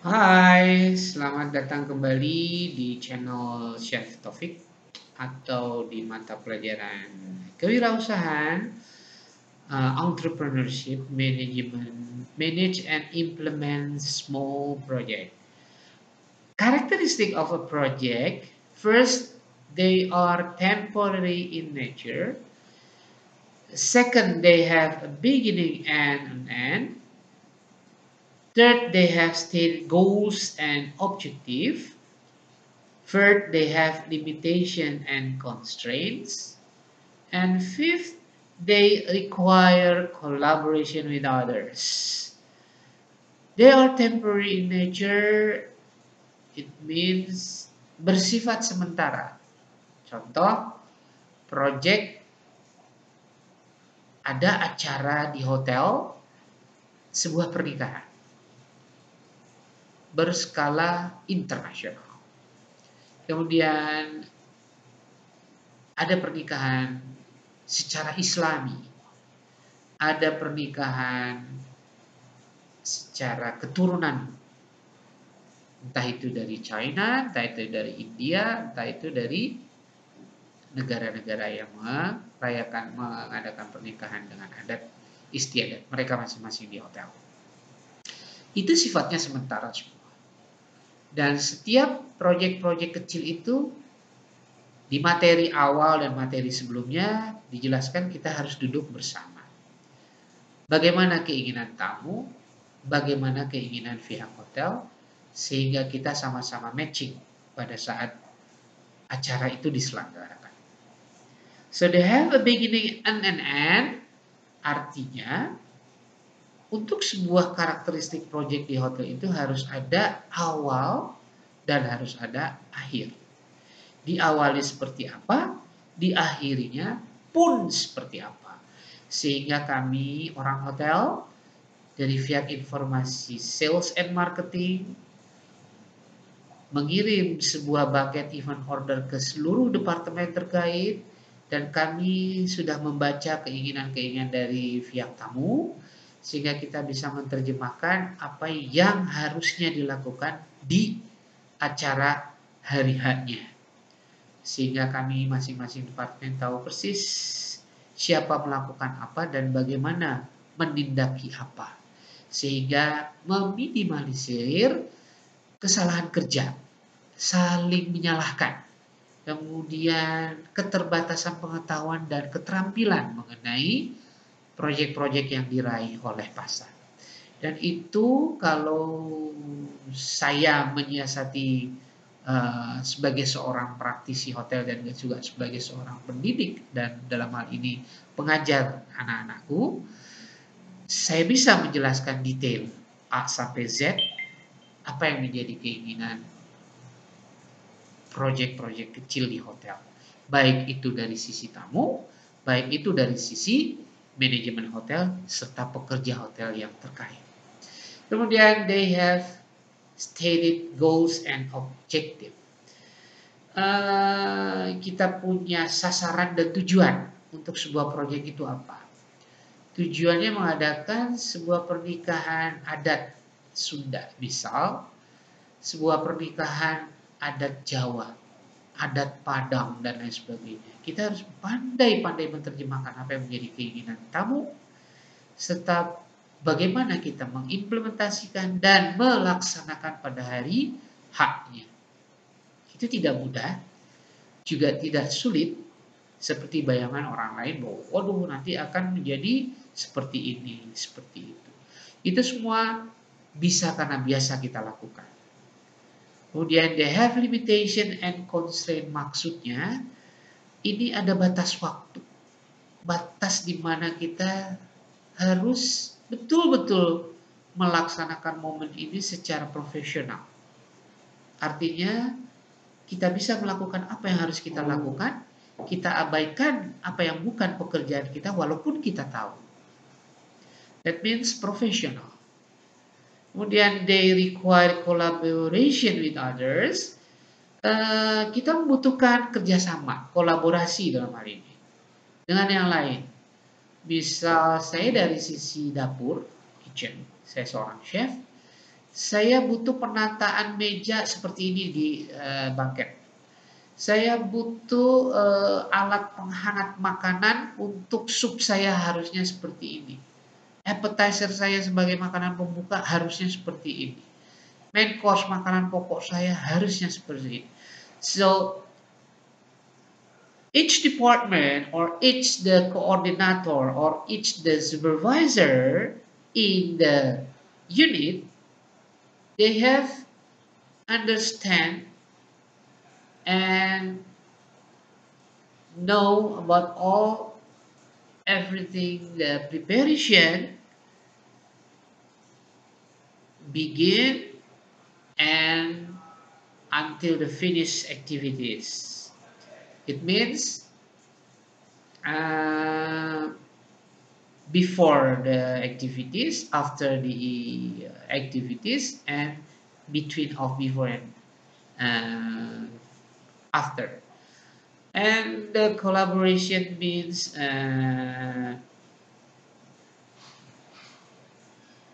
Hai, selamat datang kembali di channel Chef Taufik atau di mata pelajaran kewirausahaan, entrepreneurship, management, manage and implement small project. Characteristic of a project: first, they are temporary in nature. Second, they have a beginning and an end. Third, they have stated goals and objective. Third, they have limitation and constraints. And fifth, they require collaboration with others. They are temporary in nature. It means bersifat sementara. Contoh, project ada acara di hotel, sebuah pernikahan berskala internasional. Kemudian ada pernikahan secara Islami, ada pernikahan secara keturunan, entah itu dari China, entah itu dari India, entah itu dari negara-negara yang mengadakan pernikahan dengan adat istiadat mereka masing-masing di hotel. Itu sifatnya sementara semua. Dan setiap proyek-proyek kecil itu di materi awal dan materi sebelumnya dijelaskan kita harus duduk bersama. Bagaimana keinginan tamu, bagaimana keinginan pihak hotel, sehingga kita sama-sama matching pada saat acara itu diselenggarakan. So they have a beginning and an end, artinya untuk sebuah karakteristik project di hotel itu harus ada awal dan harus ada akhir. Diawali seperti apa, diakhirinya pun seperti apa. Sehingga kami orang hotel dari pihak informasi sales and marketing mengirim sebuah bucket event order ke seluruh departemen terkait, dan kami sudah membaca keinginan-keinginan dari pihak tamu sehingga kita bisa menerjemahkan apa yang harusnya dilakukan di acara hari H-nya. Sehingga kami masing-masing departemen tahu persis siapa melakukan apa dan bagaimana menindaki apa. Sehingga meminimalisir kesalahan kerja, saling menyalahkan, kemudian keterbatasan pengetahuan dan keterampilan mengenai proyek-proyek yang diraih oleh pasar. Dan itu kalau saya menyiasati sebagai seorang praktisi hotel dan juga sebagai seorang pendidik dan dalam hal ini pengajar anak-anakku, saya bisa menjelaskan detail A sampai Z apa yang menjadi keinginan proyek-proyek kecil di hotel. Baik itu dari sisi tamu, baik itu dari sisi manajemen hotel serta pekerja hotel yang terkait. Kemudian they have stated goals and objective. Kita punya sasaran dan tujuan untuk sebuah proyek itu apa. Tujuannya mengadakan sebuah pernikahan adat Sunda, misal sebuah pernikahan adat Jawa, adat Padang, dan lain sebagainya. Kita harus pandai-pandai menerjemahkan apa yang menjadi keinginan tamu, serta bagaimana kita mengimplementasikan dan melaksanakan pada hari H-nya. Itu tidak mudah, juga tidak sulit seperti bayangan orang lain bahwa waduh nanti akan menjadi seperti ini, seperti itu. Itu semua bisa karena biasa kita lakukan. Kemudian they have limitation and constraint, maksudnya ini ada batas waktu. Batas di mana kita harus betul-betul melaksanakan momen ini secara profesional. Artinya kita bisa melakukan apa yang harus kita lakukan, kita abaikan apa yang bukan pekerjaan kita walaupun kita tahu. That means professional. Kemudian they require collaboration with others. Kita membutuhkan kerjasama, kolaborasi dalam hal ini dengan yang lain. Misal saya dari sisi dapur, kitchen, saya seorang chef, Saya butuh penataan meja seperti ini di banket. Saya butuh alat penghangat makanan untuk sup saya harusnya seperti ini. Appetizer saya sebagai makanan pembuka harusnya seperti ini. Main course makanan pokok saya harusnya seperti ini. So each department or each the coordinator or each the supervisor in the unit, they have understand and know about all everything, the preparation begin and until the finish activities. It means before the activities, after the activities, and between of before and after. And the collaboration means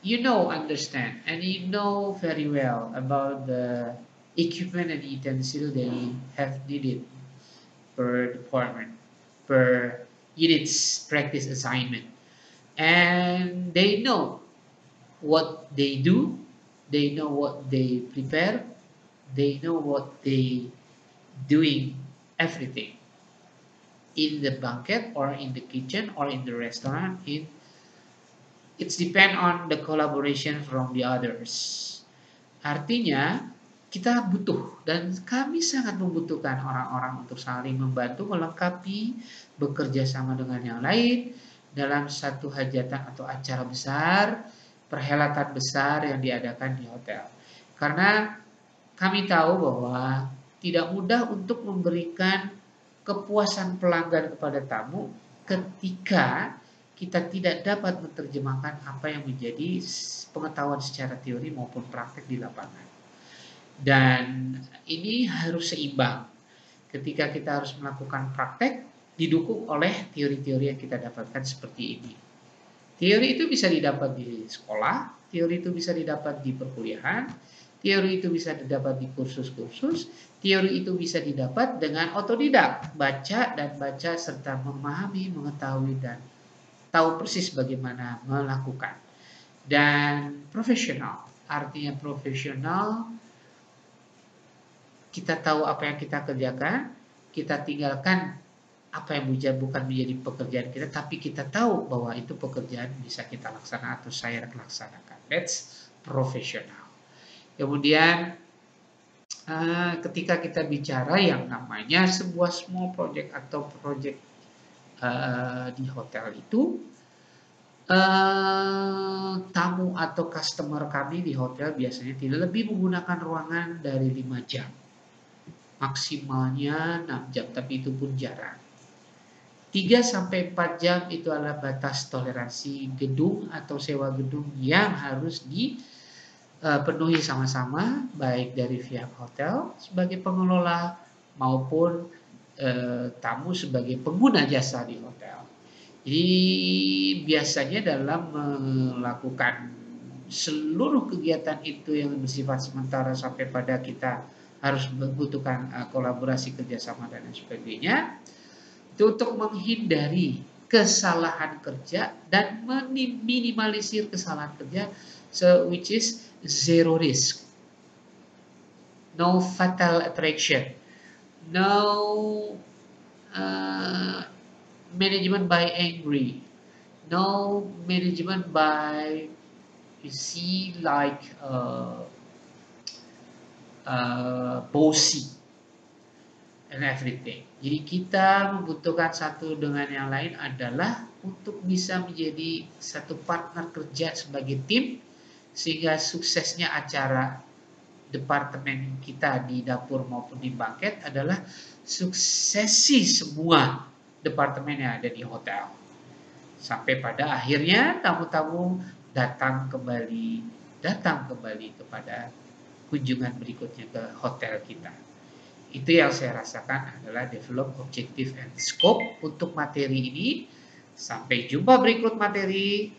understand, and you know very well about the equipment and utensil they have needed per department, per units practice assignment. And they know what they do, they know what they prepare, they know what they doing everything in the banquet or in the kitchen or in the restaurant. It's depend on the collaboration from the others. Artinya kita butuh dan kami sangat membutuhkan orang-orang untuk saling membantu, melengkapi, bekerja sama dengan yang lain dalam satu hajatan atau acara besar, perhelatan besar yang diadakan di hotel. Karena kami tahu bahwa tidak mudah untuk memberikan kepuasan pelanggan kepada tamu ketika kita tidak dapat menerjemahkan apa yang menjadi pengetahuan secara teori maupun praktek di lapangan. Dan ini harus seimbang ketika kita harus melakukan praktek didukung oleh teori-teori yang kita dapatkan seperti ini. Teori itu bisa didapat di sekolah, teori itu bisa didapat di perkuliahan, teori itu bisa didapat di kursus-kursus, teori itu bisa didapat dengan otodidak, baca dan baca serta memahami, mengetahui dan tahu persis bagaimana melakukan. Dan profesional, artinya profesional, kita tahu apa yang kita kerjakan, kita tinggalkan apa yang bukan menjadi pekerjaan kita, tapi kita tahu bahwa itu pekerjaan bisa kita laksanakan atau saya laksanakan. That's profesional. Kemudian ketika kita bicara yang namanya sebuah small project atau project di hotel itu, tamu atau customer kami di hotel biasanya tidak lebih menggunakan ruangan dari 5 jam. Maksimalnya 6 jam, tapi itu pun jarang. 3-4 jam itu adalah batas toleransi gedung atau sewa gedung yang harus dipenuhi sama-sama, baik dari pihak hotel sebagai pengelola maupun tamu sebagai pengguna jasa di hotel. Jadi biasanya dalam melakukan seluruh kegiatan itu yang bersifat sementara sampai pada kita harus membutuhkan kolaborasi kerjasama dan sebagainya, itu untuk menghindari kesalahan kerja dan meminimalisir kesalahan kerja, which is zero risk, no fatal attraction, no management by angry, no management by bossy and everything. Jadi kita membutuhkan satu dengan yang lain adalah untuk bisa menjadi satu partner kerja sebagai tim, sehingga suksesnya acara departemen kita di dapur maupun di banket adalah suksesi semua departemen yang ada di hotel. Sampai pada akhirnya tamu-tamu datang kembali kepada kunjungan berikutnya ke hotel kita. Itu yang saya rasakan adalah develop objective and scope untuk materi ini. Sampai jumpa berikut materi.